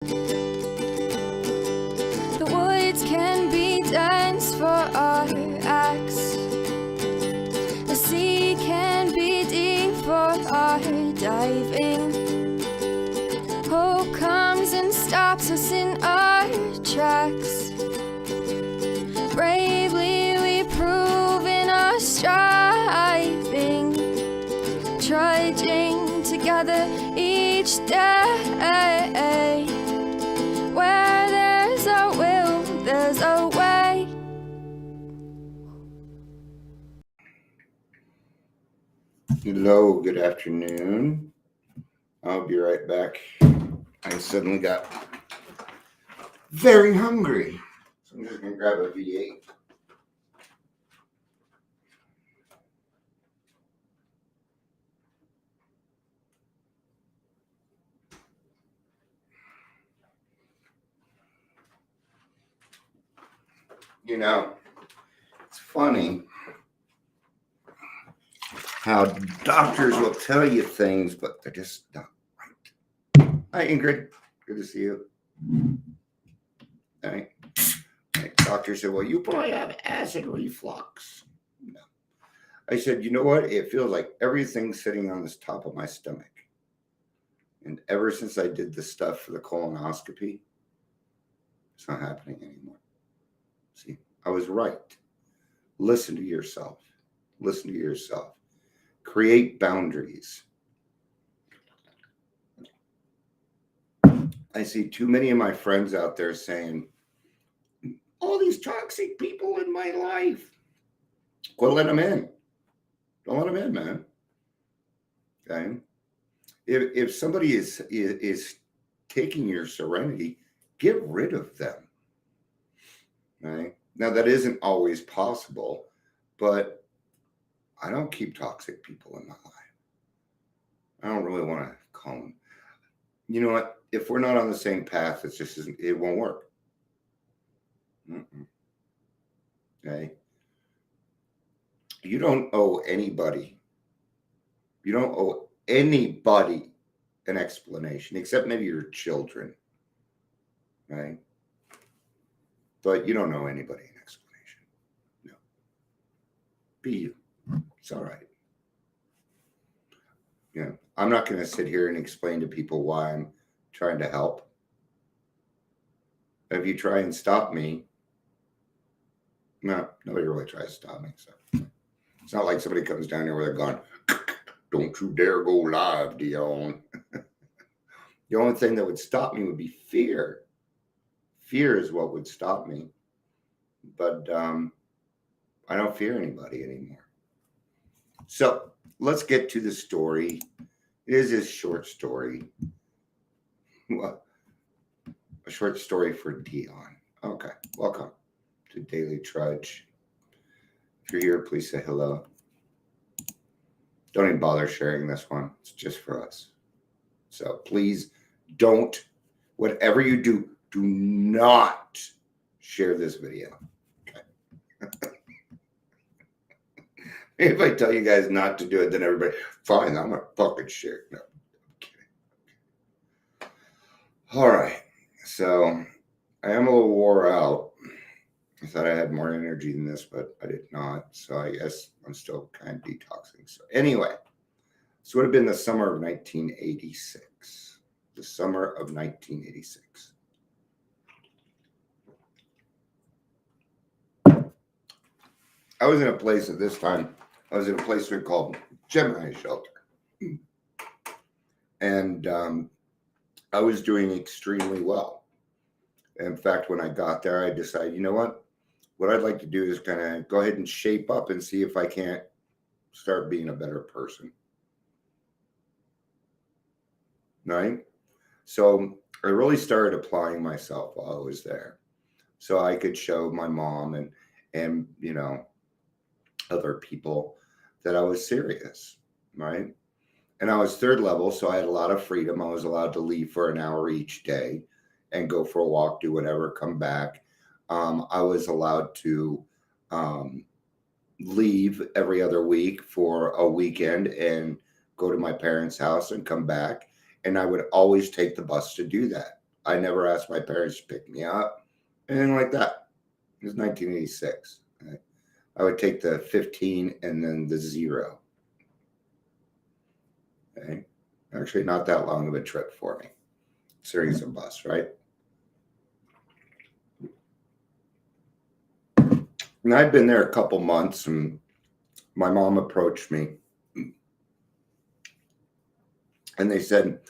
The woods can be dense for our acts. The sea can be deep for our diving. Hope comes and stops us in our tracks. Bravely we prove in our striving, trudging together each day. Where there's a will, there's a way. Hello, good afternoon. I'll be right back. I suddenly got very hungry, so I'm just gonna grab a V8. You know, it's funny how doctors will tell you things, but they're just not right. Hi, Ingrid. Good to see you. Hi. Doctor said, well, you probably have acid reflux. No. I said, you know what? It feels like everything's sitting on this top of my stomach. And ever since I did the stuff for the colonoscopy, it's not happening anymore. See, I was right. Listen to yourself. Listen to yourself. Create boundaries. I see too many of my friends out there saying, all these toxic people in my life. Well, let them in. Don't let them in, man. Okay. If somebody is taking your serenity, get rid of them. Right? Now, that isn't always possible, but I don't keep toxic people in my life. I don't really want to call them. You know what? If we're not on the same path, it won't work. Okay? You don't owe anybody an explanation, except maybe your children, right? But you don't owe anybody an explanation. No. Be you. It's all right. Yeah. I'm not going to sit here and explain to people why I'm trying to help. If you try and stop me, no, nobody really tries to stop me. So it's not like somebody comes down here with a gun. Don't you dare go live, Dion. The only thing that would stop me would be fear. Fear is what would stop me. But I don't fear anybody anymore. So let's get to the story. It is a short story. A short story for Dion. Okay, welcome to Daily Trudge. If you're here, please say hello. Don't even bother sharing this one. It's just for us. So please don't, whatever you do, do not share this video. Okay. If I tell you guys not to do it, then everybody, fine, I'm going to fucking share. No, I'm kidding. All right. So I am a little wore out. I thought I had more energy than this, but I did not. So I guess I'm still kind of detoxing. So anyway, this would have been the summer of 1986. The summer of 1986. I was in a place at this time. I was in a place we called Gemini Shelter. And I was doing extremely well. In fact, when I got there, I decided, you know what? What I'd like to do is kind of go ahead and shape up and see if I can't start being a better person. Right? So I really started applying myself while I was there. So I could show my mom and you know, other people that I was serious, right? And I was third level, so I had a lot of freedom. I was allowed to leave for an hour each day and go for a walk, do whatever, come back. I was allowed to leave every other week for a weekend and go to my parents' house and come back. And I would always take the bus to do that. I never asked my parents to pick me up, anything like that. It was 1986. I would take the 15 and then the 0. Okay. Actually, not that long of a trip for me. Series of bus, right? And I'd been there a couple months, and my mom approached me, and they said,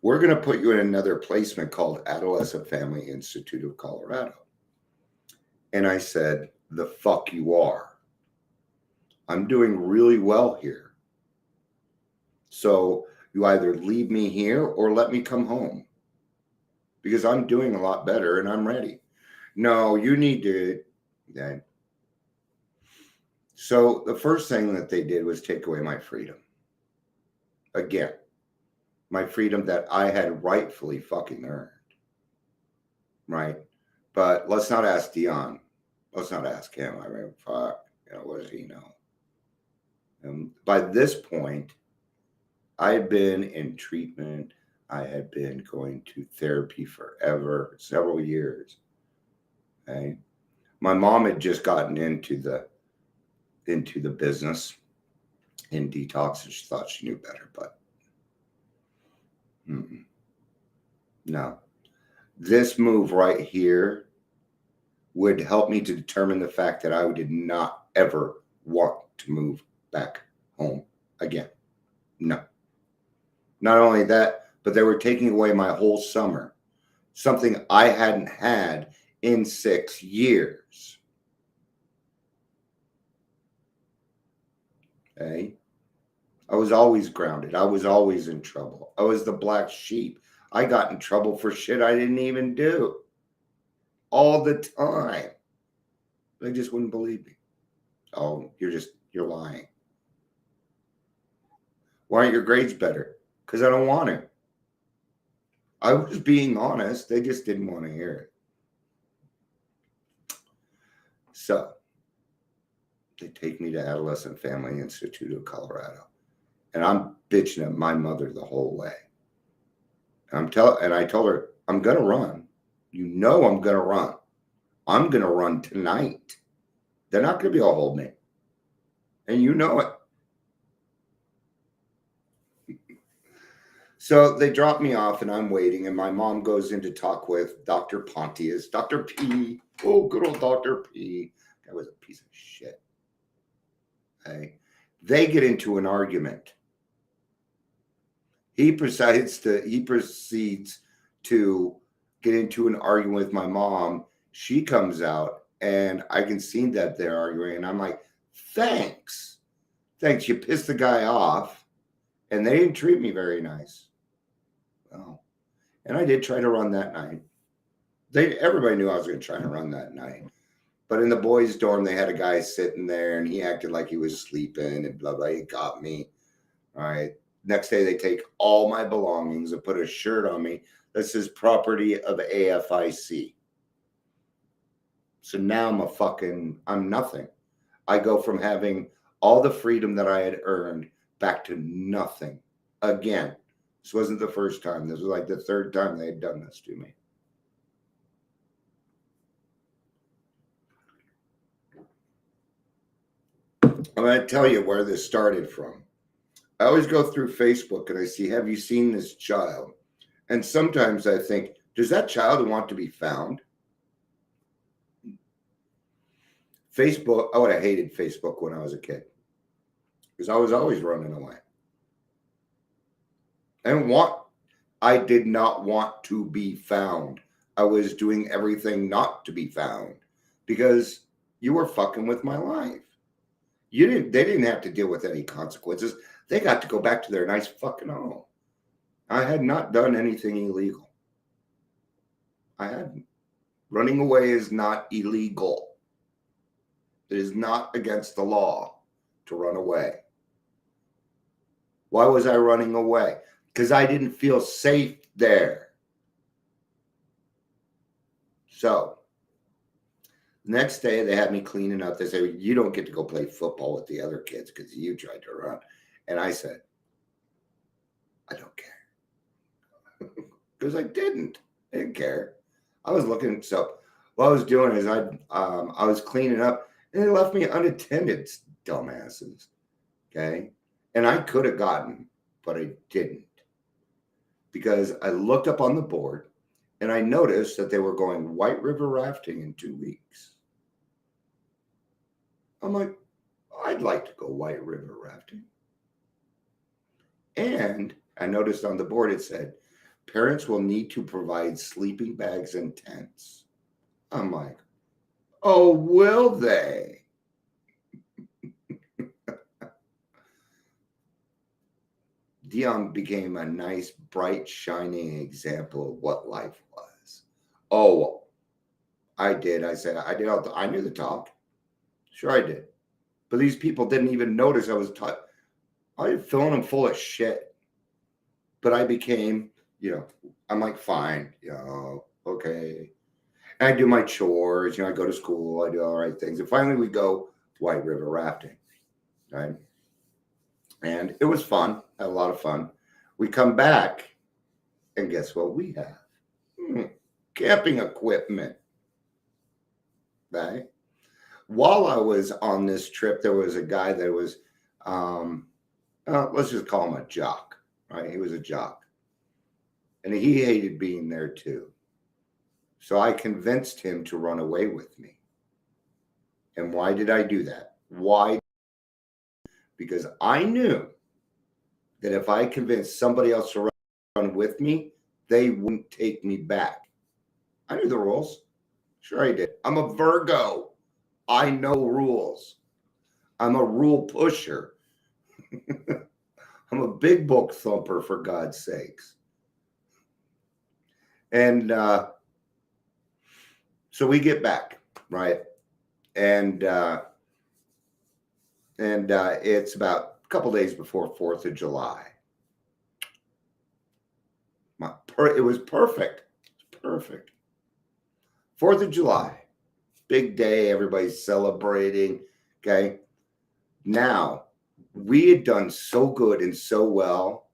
we're going to put you in another placement called Adolescent Family Institute of Colorado. And I said, the fuck you are. I'm doing really well here. So you either leave me here or let me come home, because I'm doing a lot better and I'm ready. No, you need to. Okay. So the first thing that they did was take away my freedom. Again, my freedom that I had rightfully fucking earned. Right? But let's not ask Dion. Let's not ask him. I mean, fuck. What does he know? By this point, I had been in treatment. I had been going to therapy forever, several years. Okay? My mom had just gotten into the business in detox, and she thought she knew better, but no. This move right here would help me to determine the fact that I did not ever want to move back home again. No. Not only that, but they were taking away my whole summer, something I hadn't had in 6 years. Okay? I was always grounded. I was always in trouble. I was the black sheep. I got in trouble for shit I didn't even do. All the time. They just wouldn't believe me. Oh, you're lying. Why aren't your grades better? Because I don't want to. I was being honest. They just didn't want to hear it. So they take me to Adolescent Family Institute of Colorado. And I'm bitching at my mother the whole way. And I told her, I'm going to run. You know I'm going to run. I'm going to run tonight. They're not going to be able to hold me. And you know it. So they drop me off and I'm waiting. And my mom goes in to talk with Dr. Pontius, Dr. P. Oh, good old Dr. P. That was a piece of shit. Okay. They get into an argument. He proceeds to get into an argument with my mom. She comes out and I can see that they're arguing. And I'm like, thanks. You pissed the guy off. And they didn't treat me very nice. Well, and I did try to run that night. Everybody knew I was going to try to run that night. But in the boys' dorm, they had a guy sitting there and he acted like he was sleeping and blah, blah. He got me. All right. Next day, they take all my belongings and put a shirt on me that says property of AFIC. So now I'm nothing. I go from having all the freedom that I had earned back to nothing again. This wasn't the first time. This was like the third time they had done this to me. I'm going to tell you where this started from. I always go through Facebook and I see, have you seen this child? And sometimes I think, does that child want to be found? Facebook, I would have hated Facebook when I was a kid because I was always running away. I did not want to be found. I was doing everything not to be found because you were fucking with my life. They didn't have to deal with any consequences. They got to go back to their nice fucking home. I had not done anything illegal. I hadn't. Running away is not illegal. It is not against the law to run away. Why was I running away? Because I didn't feel safe there. So, next day they had me cleaning up. They said, you don't get to go play football with the other kids because you tried to run. And I said, I don't care. Because I didn't. I didn't care. I was looking. So what I was doing is I was cleaning up, and they left me unattended, dumbasses. Okay, and I could have gotten, but I didn't, because I looked up on the board and I noticed that they were going White River rafting in 2 weeks. I'm like, I'd like to go White River rafting. And I noticed on the board it said, parents will need to provide sleeping bags and tents. I'm like, oh, will they? Dion became a nice, bright, shining example of what life was. Oh, I did. I said, I did. I knew the talk. Sure, I did. But these people didn't even notice I was taught. I was filling them full of shit. But I became, I'm like, fine, okay. And I do my chores, I go to school, I do all right things. And finally we go White River rafting, right? And it was fun, had a lot of fun. We come back, and guess what we have? Camping equipment, right? While I was on this trip, there was a guy that was, let's just call him a jock, right? He was a jock. And he hated being there too. So I convinced him to run away with me. And why did I do that? Why? Because I knew that if I convinced somebody else to run with me, they wouldn't take me back. I knew the rules. Sure, I did. I'm a Virgo. I know rules. I'm a rule pusher. I'm a big book thumper, for God's sakes. And so we get back, right? And it's about a couple days before 4th of July. It was perfect. It's perfect. 4th of July, big day. Everybody's celebrating. Okay. Now, we had done so good and so well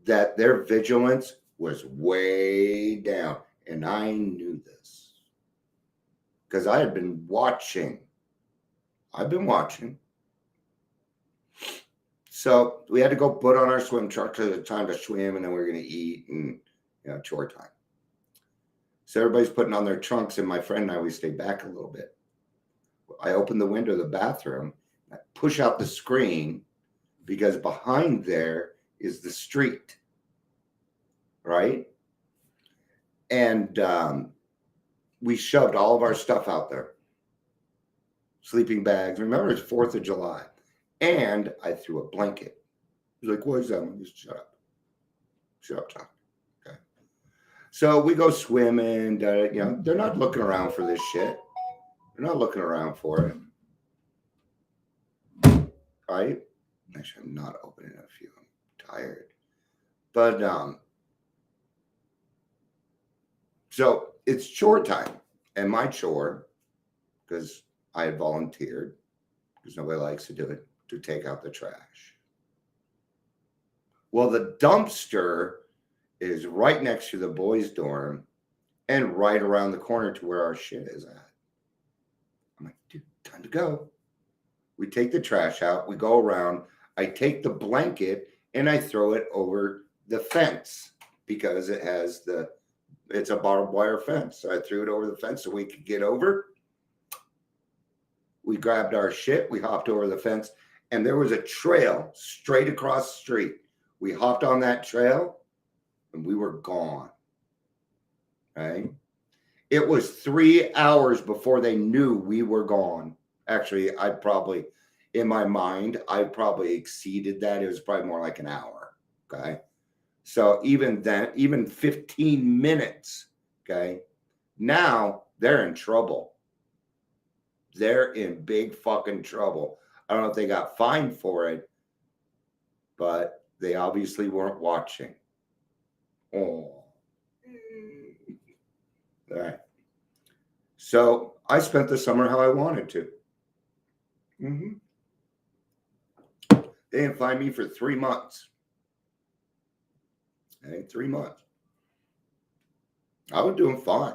that their vigilance was way down. And I knew this because I had been watching. I've been watching. So we had to go put on our swim trunks because it's time to swim, and then we're going to eat and, chore time. So everybody's putting on their trunks, and my friend and I, we stayed back a little bit. I open the window of the bathroom, I push out the screen because behind there is the street, right? And we shoved all of our stuff out there. Sleeping bags. Remember, it's 4th of July. And I threw a blanket. He's like, what is that? Just shut up. Shut up, Tom. Okay. So we go swimming. They're not looking around for this shit. They're not looking around for it. Right? Actually, I'm not opening a few. I'm tired. But so it's chore time. And my chore, because I had volunteered, because nobody likes to do it, to take out the trash. Well, the dumpster is right next to the boys' dorm and right around the corner to where our shit is at. I'm like, dude, time to go. We take the trash out. We go around. I take the blanket and I throw it over the fence because it's a barbed wire fence. So I threw it over the fence so we could get over. We grabbed our shit. We hopped over the fence. And there was a trail straight across the street. We hopped on that trail and we were gone. Right? It was 3 hours before they knew we were gone. Actually, in my mind, I probably exceeded that. It was probably more like an hour. Okay. So even then, even 15 minutes. Okay. Now they're in trouble. They're in big fucking trouble. I don't know if they got fined for it, but they obviously weren't watching. Oh. All right. So I spent the summer how I wanted to. They didn't find me for 3 months. Okay, 3 months. I was doing fine.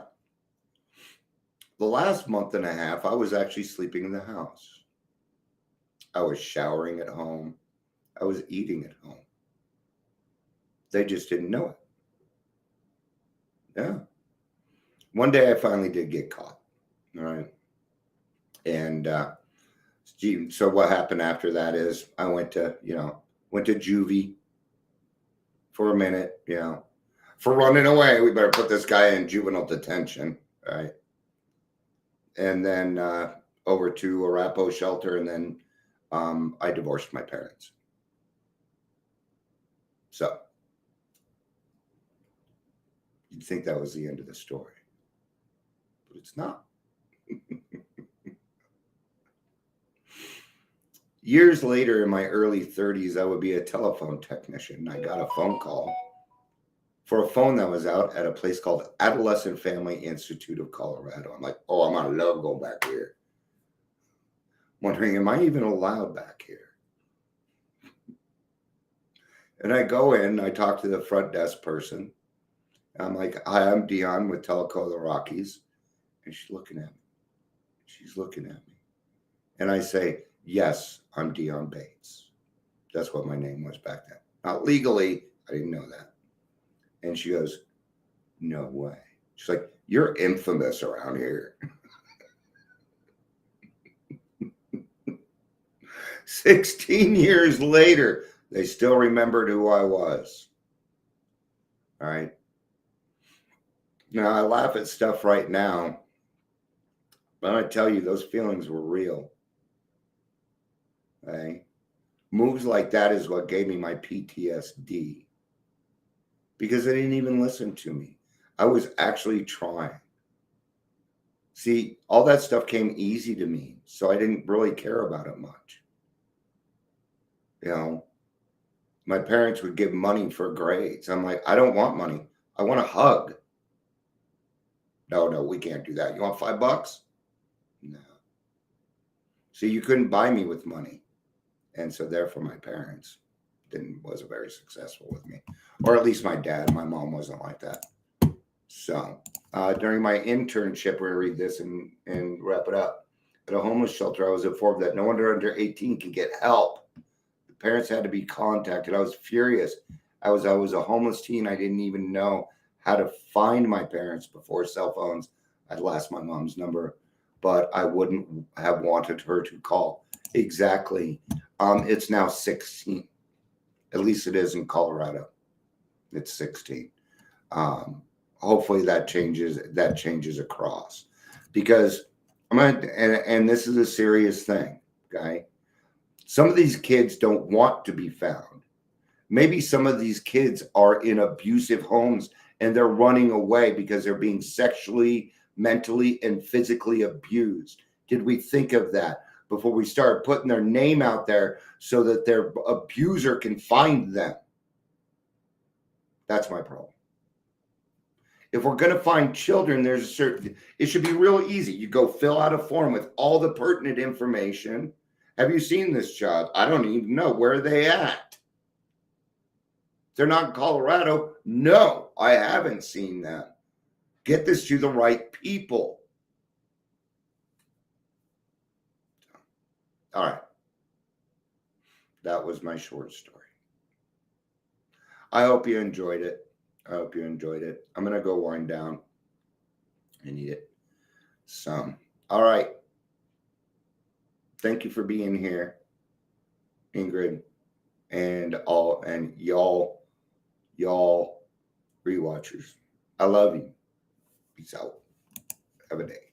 The last month and a half, I was actually sleeping in the house. I was showering at home. I was eating at home. They just didn't know it. Yeah. One day I finally did get caught. All right. And so what happened after that is I went to juvie for a minute, for running away. We better put this guy in juvenile detention, right? And then over to Arapahoe shelter, and then I divorced my parents. So you'd think that was the end of the story, but it's not. Years later, in my early 30s, I would be a telephone technician. I got a phone call for a phone that was out at a place called Adolescent Family Institute of Colorado. I'm like, oh, I'm gonna love going back here. Wondering, am I even allowed back here? And I go in, I talk to the front desk person. I'm like, hi, I'm Dion with Telco of the Rockies. And she's looking at me. She's looking at me. And I say, yes, I'm Dion Bates. That's what my name was back then. Not legally, I didn't know that. And she goes, no way. She's like, you're infamous around here. 16 years later, they still remembered who I was. All right. Now, I laugh at stuff right now, but I tell you, those feelings were real. Okay. Moves like that is what gave me my PTSD, because they didn't even listen to me. I was actually trying. See, all that stuff came easy to me, so I didn't really care about it much. My parents would give money for grades. I'm like, I don't want money. I want a hug. No, we can't do that. You want $5? No. See, you couldn't buy me with money. And so therefore my parents wasn't very successful with me. Or at least my dad. My mom wasn't like that. So during my internship, we're going to read this and wrap it up. At a homeless shelter, I was informed that no one under 18 can get help. The parents had to be contacted. I was furious. I was a homeless teen. I didn't even know how to find my parents before cell phones. I'd lost my mom's number, but I wouldn't have wanted her to call. Exactly. It's now 16. At least it is in Colorado. It's 16. Hopefully that changes across, because and this is a serious thing, okay? Some of these kids don't want to be found. Maybe some of these kids are in abusive homes and they're running away because they're being sexually, mentally, and physically abused. Did we think of that before we start putting their name out there so that their abuser can find them? That's my problem. If we're going to find children, it should be real easy. You go fill out a form with all the pertinent information. Have you seen this child? I don't even know. Where are they at? They're not in Colorado. No, I haven't seen them. Get this to the right people. All right. That was my short story. I hope you enjoyed it. I'm going to go wind down and eat it some. All right. Thank you for being here, Ingrid, and y'all rewatchers. I love you. Peace out. Have a day.